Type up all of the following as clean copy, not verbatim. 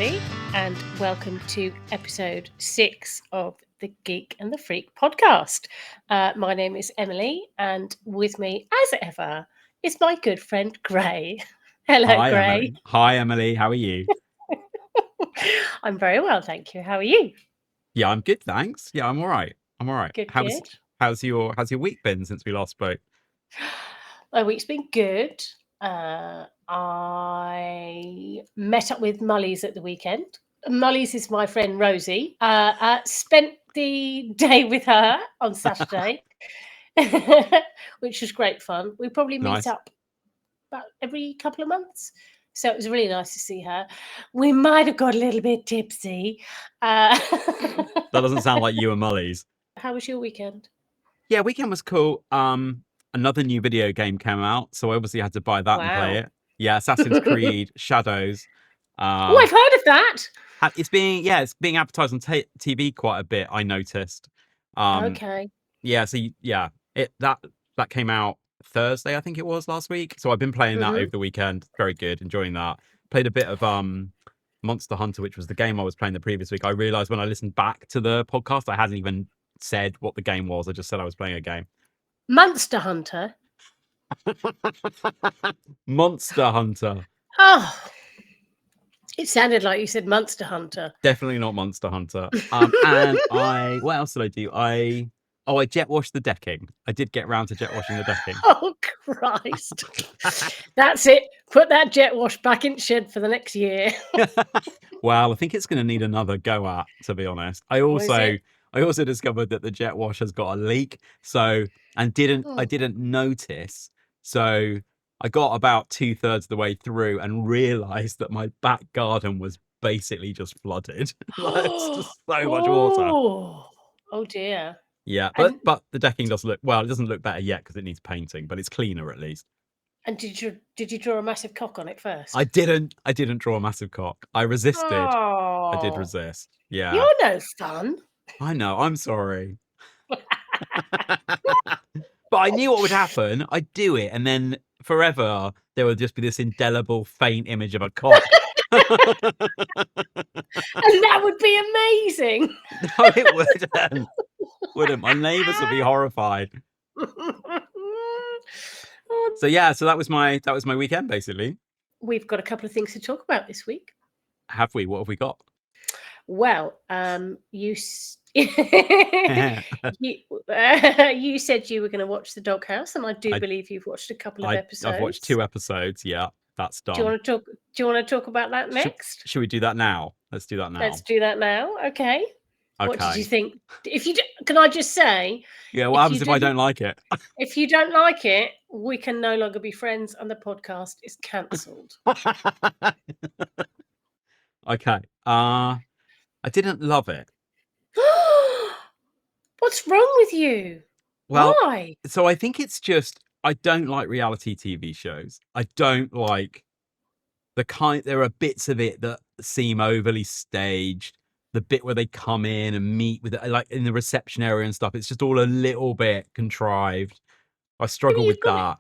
everybody, and welcome to episode 6 of the Geek and the Freak podcast. My name is Emily, and with me, as ever, is my good friend Gray. Hello, Hi, Gray. Emily. Hi, Emily. How are you? I'm very well, thank you. How are you? Yeah, I'm good, thanks. Yeah, I'm all right. Good, How's good. how's your week been since we last spoke? My week's been good. I met up with Mullies at the weekend. Mullies is my friend Rosie. Spent the day with her on Saturday, which was great fun. We probably meet Nice. up about every couple of months. So it was really nice to see her. We might have got a little bit tipsy. That doesn't sound like you and Mullies. How was your weekend? Yeah, weekend was cool. Another new video game came out, so I obviously had to buy that and play Wow. it. Yeah, Assassin's Creed Shadows. Oh, I've heard of that. It's being advertised on TV quite a bit. I noticed. Okay. Yeah, so that came out Thursday, I think it was last week. So I've been playing that over the weekend. Very good, enjoying that. Played a bit of Monster Hunter, which was the game I was playing the previous week. I realized when I listened back to the podcast, I hadn't even said what the game was. I just said I was playing a game. Monster Hunter. Monster Hunter. Oh, it sounded like you said Monster Hunter. Definitely not Monster Hunter. And what else did I do? I jet washed the decking. I did get round to jet washing the decking. Oh, Christ. That's it. Put that jet wash back in shed for the next year. Well, I think it's going to need another go at, to be honest. I also discovered that the jet wash has got a leak. I didn't notice. So I got about 2/3 of the way through and realized that my back garden was basically just flooded. It's just so much water. Oh dear. Yeah, but the decking does look, well, it doesn't look better yet because it needs painting, but it's cleaner at least. And did you draw a massive cock on it first? I didn't draw a massive cock. I resisted. Oh, I did resist. Yeah. You're no fun. I know, I'm sorry. But I knew what would happen. I'd do it, and then forever there would just be this indelible, faint image of a cock. And that would be amazing. No, it wouldn't. Wouldn't. My neighbours would be horrified. So that was my weekend, basically. We've got a couple of things to talk about this week. Have we? What have we got? Well, you you said you were going to watch The Doghouse, and I believe you've watched a couple of episodes. I've watched 2 episodes. Yeah, that's done. Do you want to talk about that next? Should we do that now? Let's do that now. Let's do that now. Okay. Okay. What did you think? Can I just say? Yeah. What happens if I don't like it? If you don't like it, we can no longer be friends, and the podcast is cancelled. Okay. I didn't love it. What's wrong with you? Well, why? So I think it's just I don't like reality TV shows. I don't like there are bits of it that seem overly staged. The bit where they come in and meet with it, like in the reception area and stuff, it's just all a little bit contrived. I struggle with that.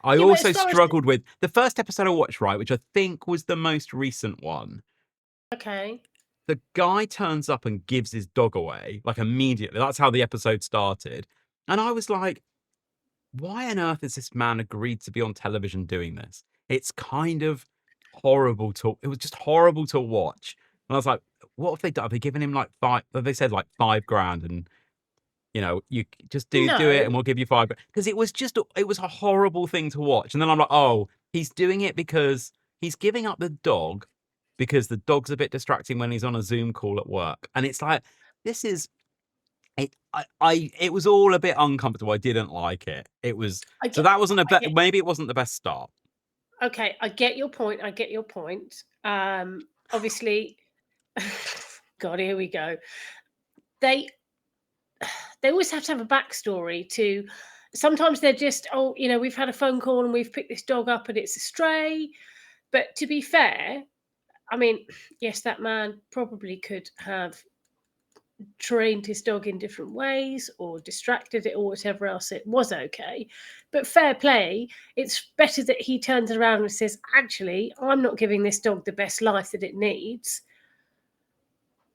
I also struggled with the first episode I watched, right, which I think was the most recent one. Okay. The guy turns up and gives his dog away, like immediately. That's how the episode started. And I was like, why on earth has this man agreed to be on television doing this? It's kind of horrible it was just horrible to watch. And I was like, what have they done? Have they given him like they said like $5,000 and, you know, you just do it and we'll give you $5,000. Because it was a horrible thing to watch. And then I'm like, oh, he's doing it because he's giving up the dog because the dog's a bit distracting when he's on a Zoom call at work. And it's like, this is it. It was all a bit uncomfortable. I didn't like it. It was so that wasn't maybe it wasn't the best start. Okay, I get your point. Obviously, God, here we go. They always have to have a backstory to. Sometimes they're just, we've had a phone call and we've picked this dog up and it's a stray. But to be fair, I mean, yes, that man probably could have trained his dog in different ways or distracted it or whatever else. It was okay, but fair play. It's better that he turns around and says, actually, I'm not giving this dog the best life that it needs.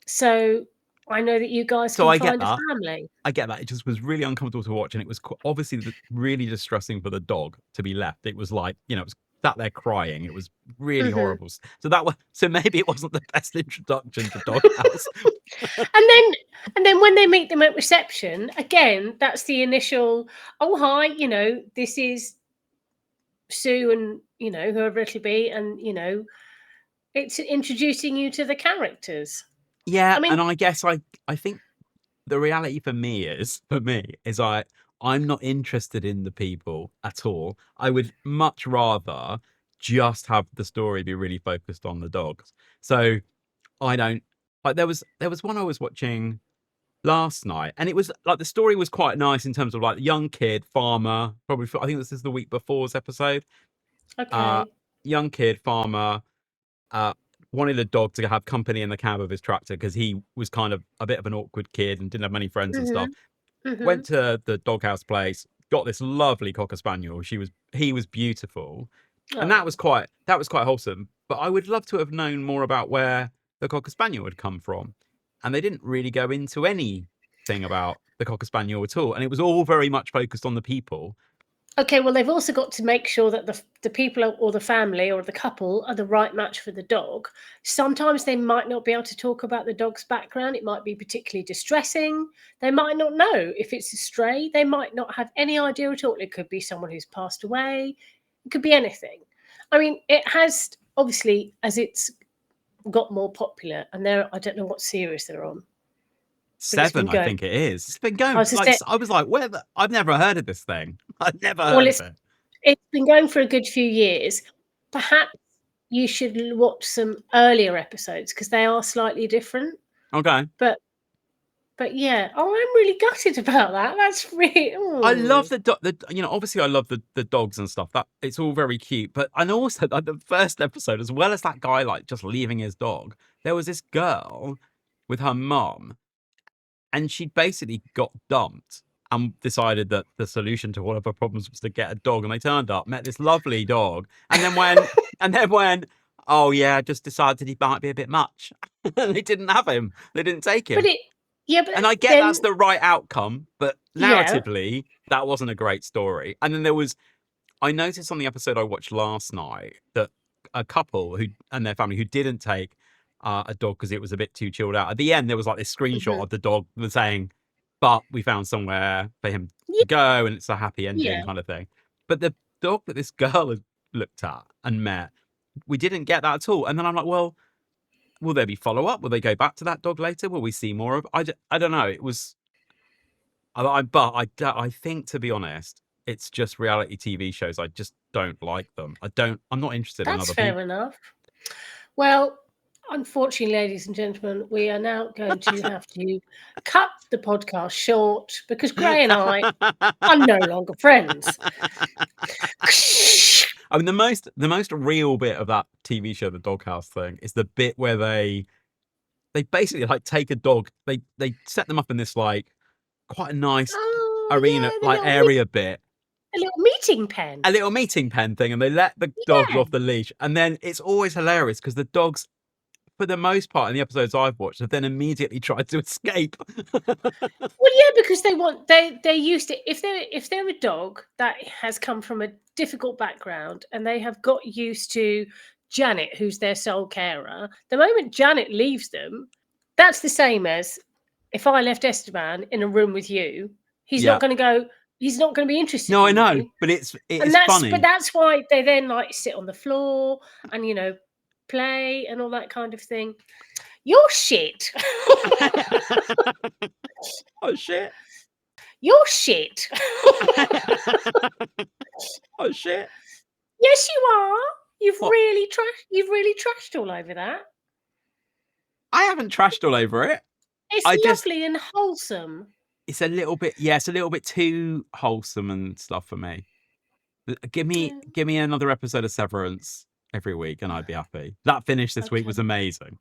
So I know that you guys So can I get find a that. family. I get that. It just was really uncomfortable to watch, and it was obviously really distressing for the dog to be left. It was like, it was sat there crying. It was really Mhm. horrible. So maybe it wasn't the best introduction to Doghouse. And then when they meet them at reception, again, that's the initial, oh hi, this is Sue and whoever it'll be, and it's introducing you to the characters. Yeah, I mean, and I guess I think the reality for me is I'm not interested in the people at all. I would much rather just have the story be really focused on the dogs. So I don't like there was one I was watching last night, and it was like the story was quite nice in terms of like young kid farmer, probably I think this is the week before's episode. Uh okay. Young kid farmer uh wanted a dog to have company in the cab of his tractor because he was kind of a bit of an awkward kid and didn't have many friends and stuff. Mhm. Mhm. Went to the doghouse place, got this lovely cocker spaniel. He was beautiful, and Oh. that was quite wholesome. But I would love to have known more about where the cocker spaniel had come from, and they didn't really go into anything about the cocker spaniel at all, and it was all very much focused on the people. Okay, well, they've also got to make sure that the people or the family or the couple are the right match for the dog. Sometimes they might not be able to talk about the dog's background. It might be particularly distressing. They might not know if it's a stray. They might not have any idea at all. It could be someone who's passed away. It could be anything. I mean, it has obviously, as it's got more popular, and I don't know what series they're on, but it's been 7, I going. think it is. It's been I going was just like saying, I was like, I've never heard of this thing. I've never well, heard of it. it's been going for a good few years. Perhaps you should watch some earlier episodes because they are slightly different. Okay. But yeah, oh, I'm really gutted about that. That's really. I love Oh. obviously I love the dogs and stuff. That it's all very cute. But and also like, the first episode, as well as that guy like just leaving his dog, there was this girl with her mum, and she basically got dumped and decided that the solution to all of her problems was to get a dog. And they turned up, met this lovely dog, and then when oh yeah, just decided he might be a bit much. They didn't have him. They didn't take But him. And I get then that's the right outcome, but yeah. narratively, that wasn't a great story. And then I noticed on the episode I watched last night that a couple who and their family who didn't take a dog because it was a bit too chilled out. At the end, there was like this screenshot Mhm. of the dog saying, "But we found somewhere for him Yeah, to go, and it's a happy ending," yeah. kind of thing. But the dog that this girl had looked at and met, we didn't get that at all. And then I'm like, well, will there be follow up? Will they go back to that dog later? Will we see more of? I don't know. It was I think, to be honest, it's just reality TV shows. I just don't like them. I'm not interested in That's other fair people. enough. Well, unfortunately, ladies and gentlemen, we are now going to have to cut the podcast short because Gray and I are no longer friends. I mean, the most real bit of that TV show, the Doghouse thing, is the bit where they basically like take a dog. They set them up in this like quite a nice Oh arena yeah, like area bit, a little meeting pen. a little meeting pen thing, and they let the dogs Yeah. off the leash. And then it's always hilarious because the dogs, for the most part, in the episodes I've watched, have then immediately tried to escape. Well, yeah, because they're used to, if they're a dog that has come from a difficult background and they have got used to Janet, who's their sole carer. The moment Janet leaves them, that's the same as if I left Esteban in a room with you. He's Yeah. not going to go. He's not going to be interested No, I in know, you. but it And is funny. that's why they then like sit on the floor and play and all that kind of thing. You're shit. Oh shit! You're shit. Oh shit! Yes, you are. What? You've really trashed all over that. I haven't trashed all over it. It's I just lovely and wholesome. it's a little bit yeah, it's a little bit too wholesome and stuff for me. Yeah. Give me another episode of Severance every week, and I'd be happy. That finish this week was Okay. amazing.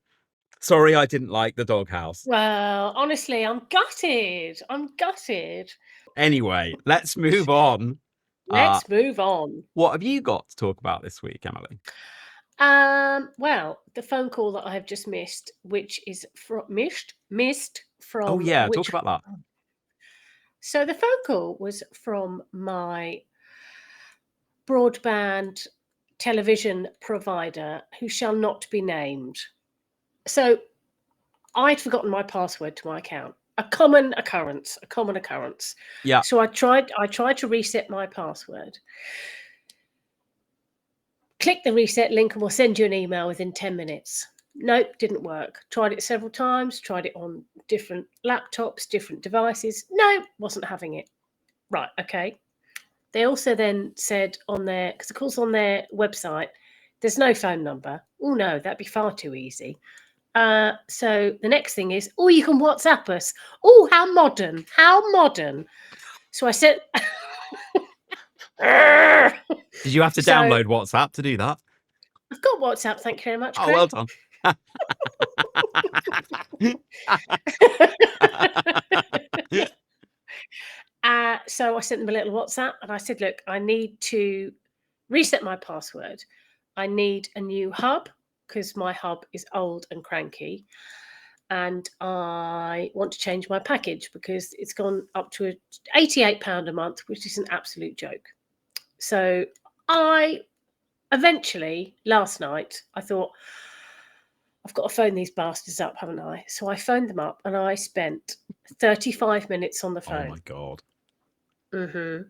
Sorry, I didn't like the Doghouse. Well, honestly, I'm gutted. I'm gutted. Anyway, let's move on. Let's move on. What have you got to talk about this week, Emily? Well, the phone call that I have just missed, which is from missed Oh from yeah, talk which. about that. So the phone call was from my broadband television provider, who shall not be named. So I'd forgotten my password to my account. A common occurrence. A common occurrence. Yeah. So I tried to reset my password. Click the reset link and we'll send you an email within 10 minutes. Nope, didn't work. Tried it several times, tried it on different laptops, different devices. No, wasn't having it. Right, okay. They also then said on their, because of course on their website, there's no phone number. Oh no, that'd be far too easy. So the next thing is, oh, you can WhatsApp us. Oh, how modern, how modern. So I said, Did you have to so download WhatsApp to do that? I've got WhatsApp. Thank you very much, Oh, well Craig. done. So I sent them a little WhatsApp and I said, look, I need to reset my password. I need a new hub because my hub is old and cranky. And I want to change my package because it's gone up to £88 a month, which is an absolute joke. So I eventually, last night, I thought, I've got to phone these bastards up, haven't I? So I phoned them up and I spent 35 minutes on the Oh phone. my God. Mm-hmm.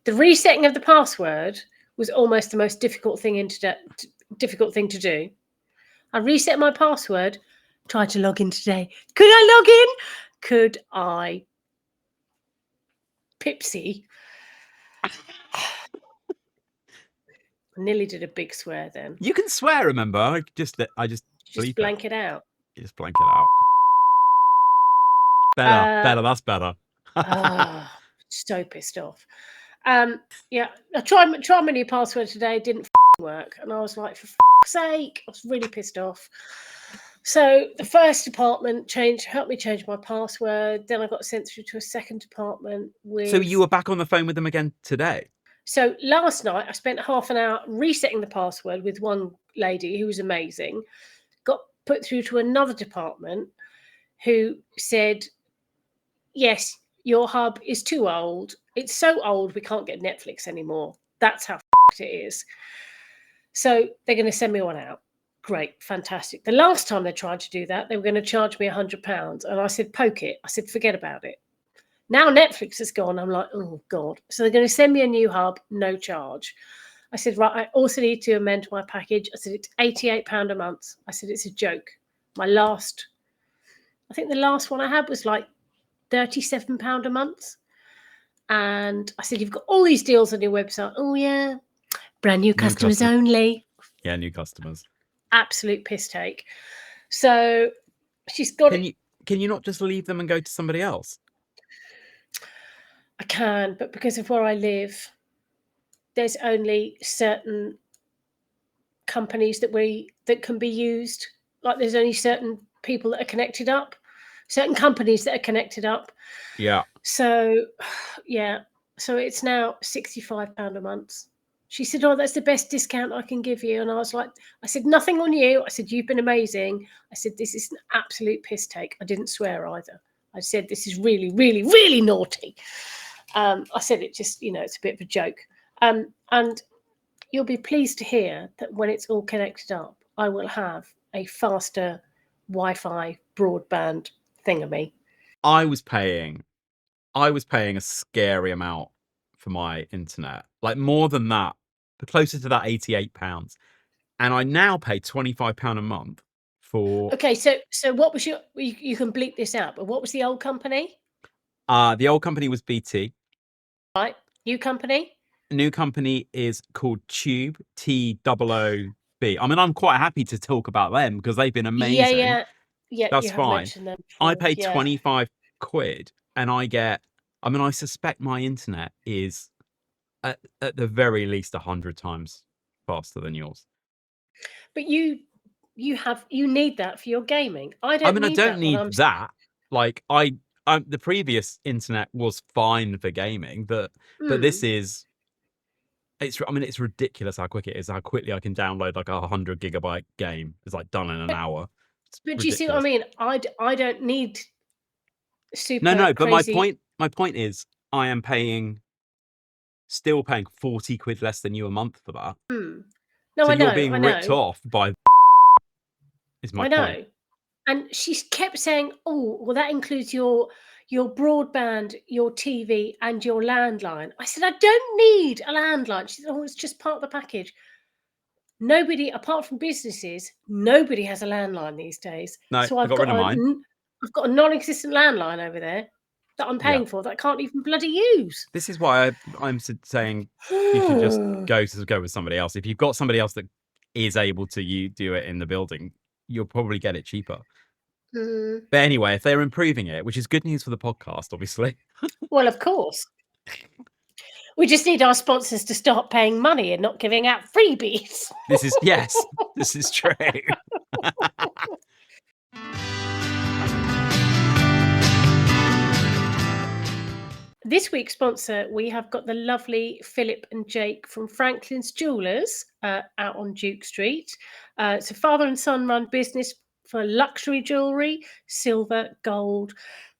The resetting of the password was almost the most difficult thing to do. I reset my password, tried to log in today. Could I log in? Could I? Pipsy. I nearly did a big swear then. You can swear, remember? I just Just bleep it. blank it out. You just blank it out. Better. That's better. So pissed off. Yeah, I tried my new password today. Didn't work, and I was like, for sake, I was really pissed off. So the first department helped me change my password. Then I got sent through to a second department with. So you were back on the phone with them again today? So last night I spent half an hour resetting the password with one lady who was amazing. Got put through to another department who said, yes, your hub is too old. It's so old we can't get Netflix anymore. That's how it is. So they're going to send me one out. Great, fantastic. The last time they tried to do that, they were going to charge me £100. And I said, poke it. I said, forget about it. Now Netflix is gone. I'm like, oh, God. So they're going to send me a new hub, no charge. I said, right, I also need to amend my package. I said, it's £88 a month. I said, it's a joke. I think the last one I had was like £37 a month. And I said, you've got all these deals on your website. Oh, yeah. Brand new customers only. Yeah, new customers. Absolute piss take. So she's got it. Can you not just leave them and go to somebody else? I can, but because of where I live, there's only certain companies that can be used. Like there's only certain people that are connected up, certain companies that are connected up. Yeah. So yeah. So it's now £65 a month. She said, oh, that's the best discount I can give you. And I said, nothing on you. I said, you've been amazing. I said, this is an absolute piss take. I didn't swear either. I said, this is really, really, really naughty. I said, it just, it's a bit of a joke. And you'll be pleased to hear that when it's all connected up, I will have a faster Wi-Fi broadband thingamy. I was paying a scary amount for my internet, like more than that, closer to that £88, and I now pay £25 a month for. Okay, so what was you can bleep this out, but what was the old company? The old company was BT. Right, new company. New company is called Tube, TOOB. I mean, I'm quite happy to talk about them because they've been amazing. Yeah. That's You have fine. mentioned them I before. pay Yeah. 25 quid and I get. I mean, I suspect my internet is at the very least 100 times faster than yours. But you need that for your gaming. I don't need I that don't need that. Like the previous internet was fine for gaming, but this is it's ridiculous how quick it is, how quickly I can download like a 100 gigabyte game. It's like done in an hour. It's But do you see what I ridiculous. mean? I don't need super No, but crazy. my point is I am still paying 40 quid less than you a month for that. No, So I you're know, being I ripped know, off by is my I point. know. And she kept saying, "Oh, well, that includes your broadband, your TV, and your landline." I said, "I don't need a landline." She said, "Oh, it's just part of the package." Nobody, apart from businesses, nobody has a landline these days. No, So I got rid of mine. I've got a non-existent landline over there that I'm Yeah. paying for that I can't even bloody use. This is why I'm saying you should just go with somebody else. If you've got somebody else that is able to you do it in the building, you'll probably get it cheaper. Mm. But anyway, if they're improving it, which is good news for the podcast, obviously. Well, of course. We just need our sponsors to start paying money and not giving out freebies. This is true. This week's sponsor, we have got the lovely Philip and Jake from Franklin's Jewelers out on Duke Street. It's a father and son run business for luxury jewellery, silver, gold,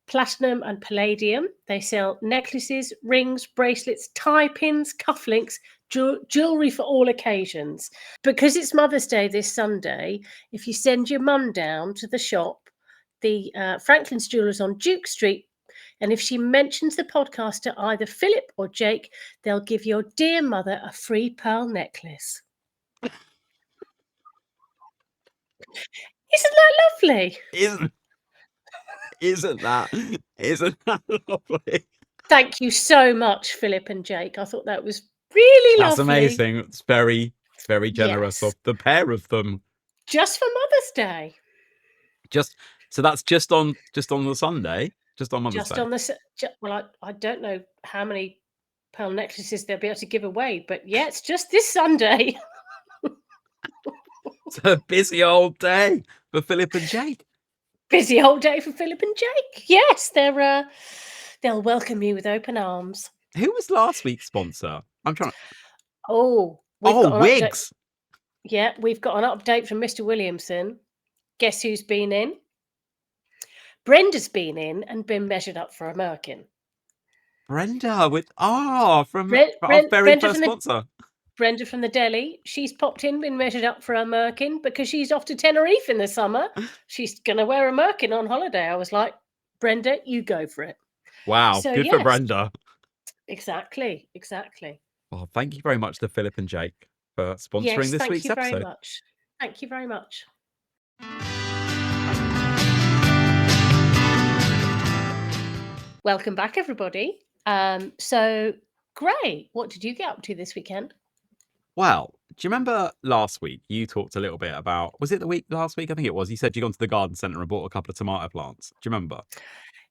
platinum, and palladium. They sell necklaces, rings, bracelets, tie pins, cufflinks, jewellery for all occasions. Because it's Mother's Day this Sunday, if you send your mum down to the shop, the Franklin's Jewelers on Duke Street, and if she mentions the podcast to either Philip or Jake, they'll give your dear mother a free pearl necklace. Isn't that lovely? Isn't that lovely? Thank you so much, Philip and Jake. I thought that was really That's lovely. amazing. It's very generous of the pair of them. Just for Mother's Day. So that's just on the Sunday, just on Mother's Just Day. on the well, I don't know how many pearl necklaces they'll be able to give away, but yeah, it's just this Sunday. It's a busy old day for Philip and Jake. Busy old day for Philip and Jake. Yes, they'll welcome you with open arms. Who was last week's sponsor? I'm trying to... We've got an Wigs. Update. Yeah, we've got an update from Mr. Williamson. Guess who's been in? Brenda's been in and been measured up for a merkin. Brenda from our very first sponsor. Brenda from the deli. She's popped in, been measured up for a merkin because she's off to Tenerife in the summer. She's going to wear a merkin on holiday. I was like, Brenda, you go for it. Wow, so, good for Brenda. Exactly. Well, thank you very much to Philip and Jake for sponsoring this week's episode. Very much. Thank you very much. Welcome back, everybody. So, Gray, what did you get up to this weekend? Well, do you remember last week you talked a little bit about, was it the week last week? I think it was. You said you gone to the garden centre and bought a couple of tomato plants. Do you remember?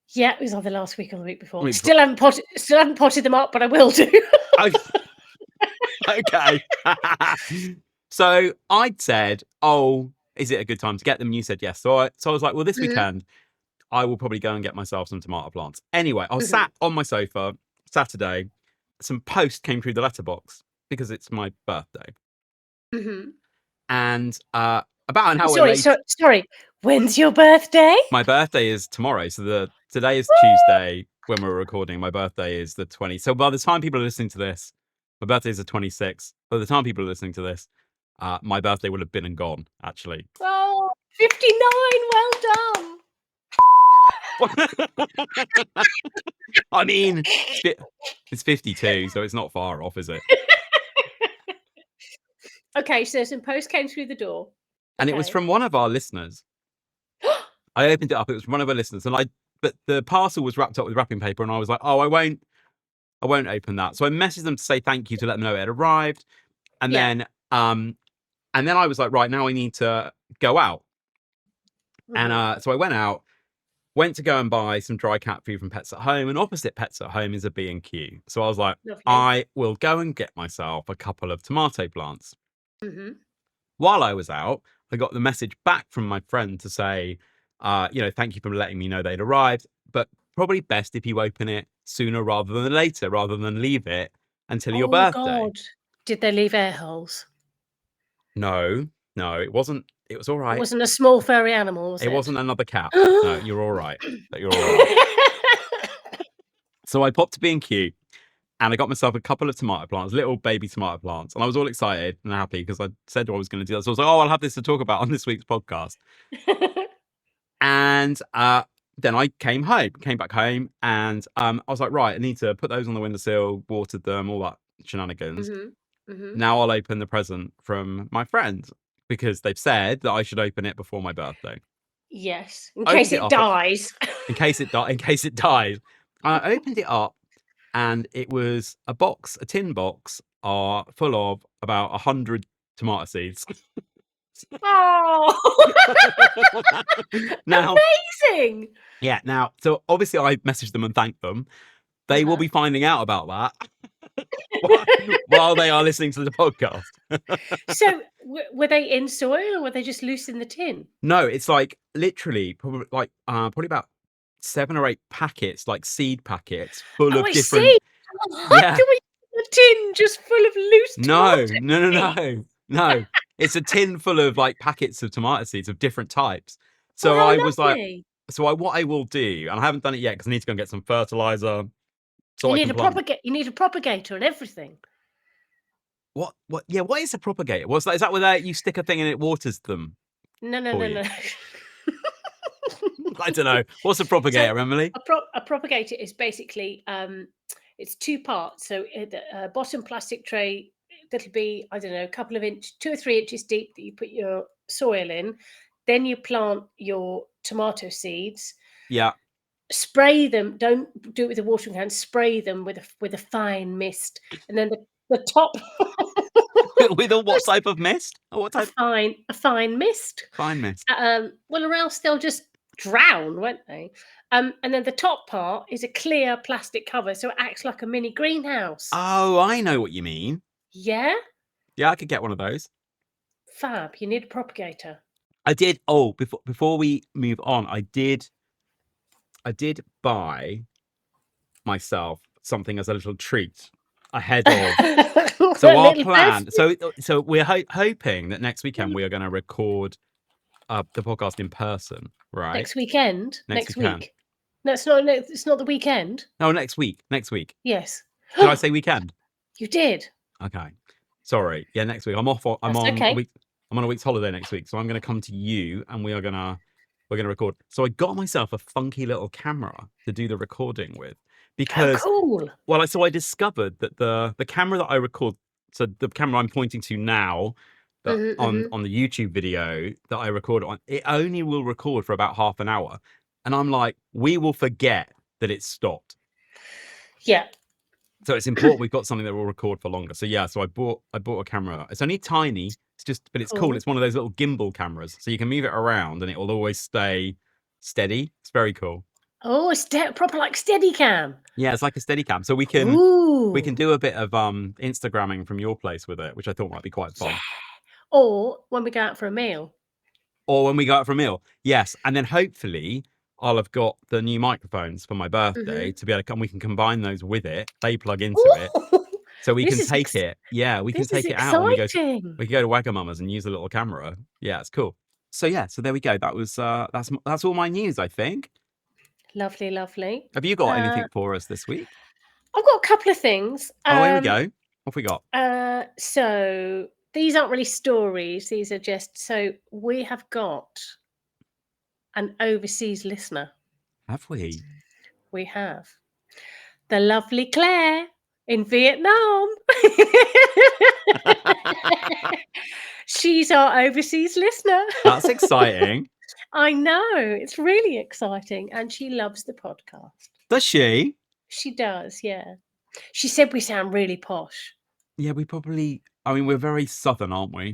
Yeah, it was either last week or the week before. Still haven't potted them up, but I will do. Okay. So I'd said, is it a good time to get them? And you said yes. So I was like, well, this weekend I will probably go and get myself some tomato plants. Anyway, I was sat on my sofa Saturday. Some post came through the letterbox because it's my birthday. And about an hour later... Sorry. When's your birthday? My birthday is tomorrow. So today is Tuesday when we're recording. My birthday is the 20th. So by the time people are listening to this, my birthday is the 26th. By the time people are listening to this, my birthday will have been and gone, actually. Oh, 59. Well done. I mean, it's 52, so it's not far off, is it? Okay, so some post came through the door. And it was from one of our listeners. I opened it up. It was from one of our listeners. But the parcel was wrapped up with wrapping paper. And I was like, I won't open that. So I messaged them to say thank you, to let them know it had arrived. And then I was like, right, now I need to go out. And so I went to go and buy some dry cat food from Pets at Home, and opposite Pets at Home is a B&Q. So I was like, lovely. I will go and get myself a couple of tomato plants. While I was out, I got the message back from my friend to say, thank you for letting me know they'd arrived, but probably best if you open it sooner rather than later, rather than leave it until your birthday. God. Did they leave air holes? No, it wasn't. It was all It right. wasn't a small furry animal, was it? It wasn't another cat. No, you're all right. You're all right. So I popped to B&Q and I got myself a couple of tomato plants, little baby tomato plants. And I was all excited and happy because I said I was going to do that. So I was like, oh, I'll have this to talk about on this week's podcast. And then I came back home, and I was like, right, I need to put those on the windowsill, watered them, all that shenanigans. Now I'll open the present from my friend because they've said that I should open it before my birthday. Yes, in case it dies. In case it dies. I opened it up, and it was a tin box, full of about 100 tomato seeds. Oh, now, amazing! Yeah, now, so obviously I messaged them and thanked them. They will be finding out about that while they are listening to the podcast. So, were they in soil or were they just loose in the tin? No, it's like literally probably about 7 or 8 packets, like seed packets, full of different. See. Yeah. A tin just full of loose tomatoes. No. It's a tin full of like packets of tomato seeds of different types. So I was like, what I will do, and I haven't done it yet because I need to go and get some fertilizer. So you need a propagator and everything. What? Yeah, what is a propagator? What's that? Is that where you stick a thing and it waters them? No. I don't know. What's a propagator, Emily? A propagator is basically it's 2 parts. So a bottom plastic tray that'll be, I don't know, a couple of 2 or 3 inches deep that you put your soil in. Then you plant your tomato seeds. Yeah. Spray them. Don't do it with a watering can. Spray them with a fine mist, and then the top. With a what type of mist? What type? A fine mist. Fine mist. Well, or else they'll just drown, won't they? And then the top part is a clear plastic cover, so it acts like a mini greenhouse. Oh, I know what you mean. Yeah? Yeah, I could get one of those. Fab. You need a propagator. I did. Oh, before we move on, I did buy myself something as a little treat ahead of. So our plan. So we're hoping that next weekend we are going to record the podcast in person, right? Next weekend. Next weekend. week. No, it's not. It's not the weekend. No, next week. Yes. Did I say weekend? You did. Okay. Sorry. Yeah, next week. I'm off. I'm on a week. I'm on a week's holiday next week, so I'm going to come to you, and we're going to record. So I got myself a funky little camera to do the recording with because. Oh, cool. Well, so I discovered that the camera that I record, so the camera I'm pointing to now, on the YouTube video that I record on, it only will record for about half an hour, and I'm like, we will forget that it's stopped. Yeah. So it's important we've got something that will record for longer. So yeah, so I bought a camera. It's only tiny. But it's cool. It's one of those little gimbal cameras, so you can move it around and it will always stay steady. It's very cool. Oh, it's proper like Steadicam. Yeah, it's like a Steadicam. So we can do a bit of Instagramming from your place with it, which I thought might be quite fun. Yeah. Or when we go out for a meal. Yes, and then hopefully I'll have got the new microphones for my birthday to be able to come. We can combine those with it. They plug into it. So we can take it. Yeah, we can take it out when we go. We can go to Wagamama's and use a little camera. Yeah, it's cool. So yeah, so there we go. That was that's all my news, I think. Lovely. Have you got anything for us this week? I've got a couple of things. Here we go. What have we got? So these aren't really stories. These are just we have got an overseas listener. Have we? We have. The lovely Claire in Vietnam. She's our overseas listener. That's exciting. I know. It's really exciting. And she loves the podcast. Does she? She does, yeah. She said we sound really posh. Yeah, we're very southern, aren't we?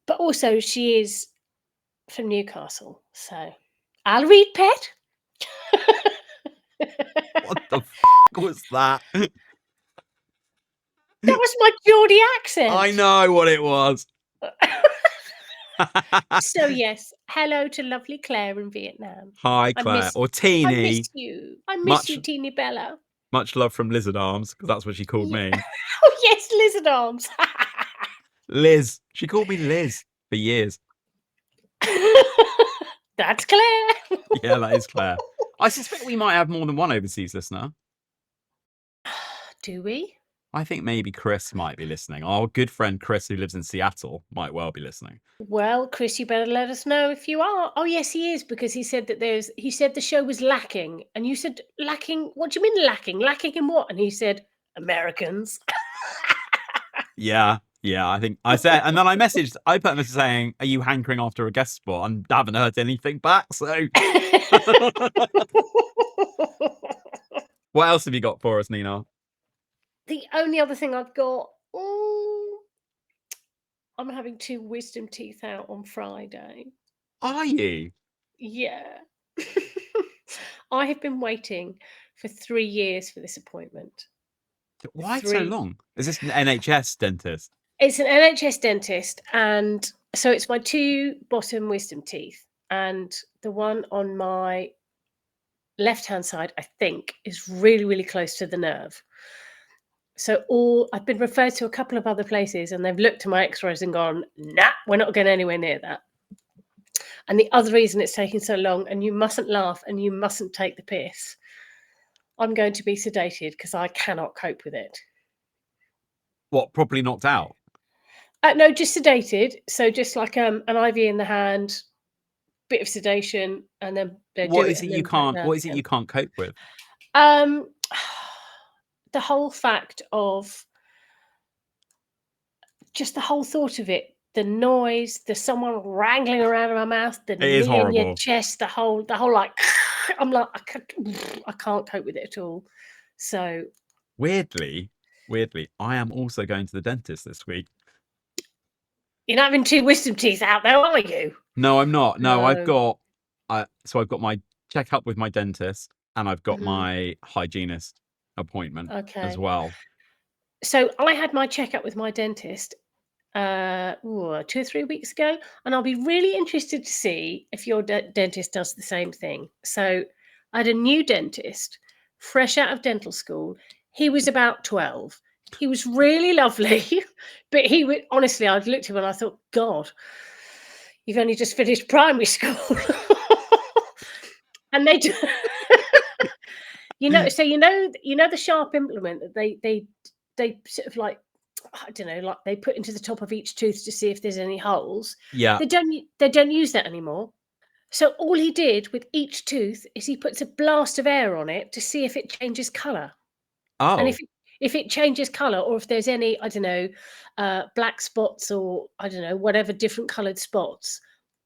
But also she is from Newcastle. So I'll read, pet. What the was that? That was my Geordie accent. I know what it was. So yes, hello to lovely Claire in Vietnam. Hi, Claire, or Teeny. I miss you. I miss you, Teeny Bella. Much love from Lizard Arms, because that's what she called me. Oh yes, Lizard Arms. Liz. She called me Liz for years. That's Claire. Yeah, that is Claire. I suspect we might have more than one overseas listener. Do we? I think maybe Chris might be listening. Our good friend Chris, who lives in Seattle, might well be listening. Well, Chris, you better let us know if you are. Oh, yes, he is, because he said that he said the show was lacking. And you said, lacking? What do you mean lacking? Lacking in what? And he said, Americans. Yeah, I think I said, and then I put a message saying, "Are you hankering after a guest spot?" And I haven't heard anything back. So, what else have you got for us, Nina? The only other thing I've got, I'm having 2 wisdom teeth out on Friday. Are you? Yeah. I have been waiting for 3 years for this appointment. Why so 3. long? Is this an NHS dentist? It's an NHS dentist, and so it's my 2 bottom wisdom teeth, and the one on my left-hand side, I think, is really, really close to the nerve. So I've been referred to a couple of other places, and they've looked at my X-rays and gone, "Nah, we're not going anywhere near that." And the other reason it's taking so long, and you mustn't laugh and you mustn't take the piss, I'm going to be sedated because I cannot cope with it. What, properly knocked out? No, just sedated. So just like an IV in the hand, bit of sedation, and then they do What it. is it And you then back can't? down What is it again. you can't cope with? Um, the whole fact of just the whole thought of it, the noise, the someone wrangling around in my mouth, the It is knee in your horrible. chest, the whole like, I'm like, I can't cope with it at all. So Weirdly, I am also going to the dentist this week. you're not having 2 wisdom teeth out there, are you? No, I'm not. No, I've No. got. So I've got my checkup with my dentist, and I've got Mhm. my hygienist appointment as Okay. well. So I had my checkup with my dentist 2 or 3 weeks ago, and I'll be really interested to see if your dentist does the same thing. So I had a new dentist, fresh out of dental school. He was about 12. He was really lovely, but he would honestly, I looked at him and I thought, God, you've only just finished primary school. And they do, so the sharp implement that they sort of like, I don't know, like they put into the top of each tooth to see if there's any holes. Yeah. They don't use that anymore. So all he did with each tooth is he puts a blast of air on it to see if it changes color. And Oh, if it changes color, or if there's any, I don't know, black spots, or I don't know, whatever different colored spots,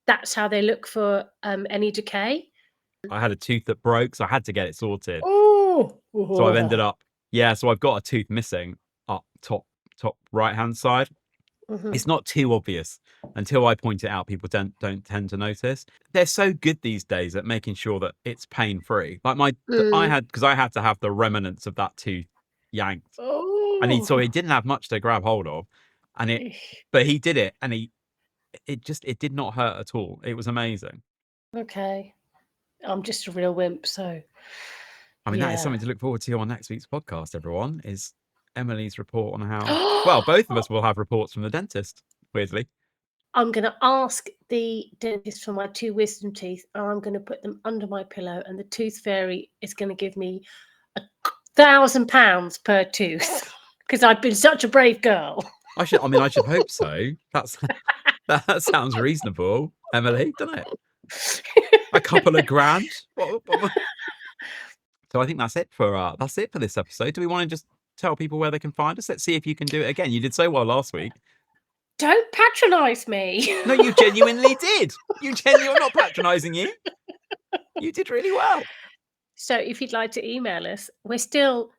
that's how they look for any decay. I had a tooth that broke, so I had to get it sorted. Oh, So I've ended up, yeah. So I've got a tooth missing up top right hand side. Mhm. It's not too obvious until I point it out. People don't tend to notice. They're so good these days at making sure that it's pain free. Like Mm. because I had to have the remnants of that tooth yanked, and Oh. he didn't have much to grab hold of, and Eesh. but he did it, and it did not hurt at all. It was amazing. Okay. I'm just a real wimp, so I mean, that is yeah. something to look forward to on next week's podcast. Everyone is Emily's report on how. Well, both of us will have reports from the dentist. Weirdly. I'm going to ask the dentist for my 2 wisdom teeth, and I'm going to put them under my pillow, and the tooth fairy is going to give me £1,000 per tooth because I've been such a brave girl. I should hope so. That sounds reasonable, Emily, doesn't it? A couple of grand. So I think that's it for this episode. Do we want to just tell people where they can find us? Let's see if you can do it again. You did so well last week. Don't patronize me. No, you genuinely did. I'm not patronizing you. You did really well. So if you'd like to email us, we're still,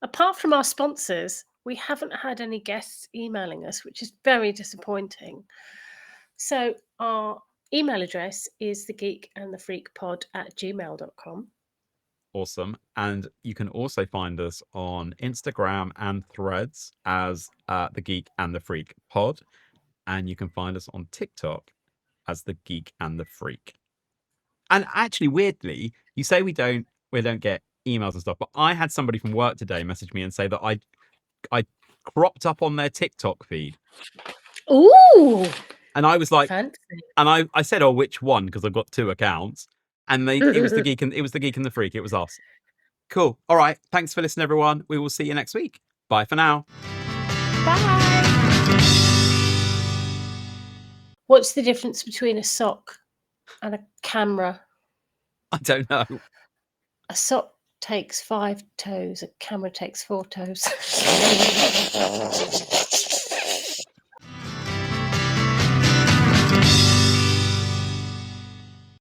apart from our sponsors, we haven't had any guests emailing us, which is very disappointing. So our email address is thegeekandthefreakpod@gmail.com. Awesome. And you can also find us on Instagram and Threads as the Geek and the Freak Pod. And you can find us on TikTok as the Geek and the Freak. And actually, weirdly, you say we don't get emails and stuff, but I had somebody from work today message me and say that I cropped up on their TikTok feed. Ooh, And I was like, fancy. and I said, "Oh, which one?" Because I've got 2 accounts, and it was the Geek and the Freak. It was us. Cool. All right. Thanks for listening, everyone. We will see you next week. Bye for now. Bye. What's the difference between a sock and a camera? I don't know. A sock takes 5 toes, a camera takes 4 toes.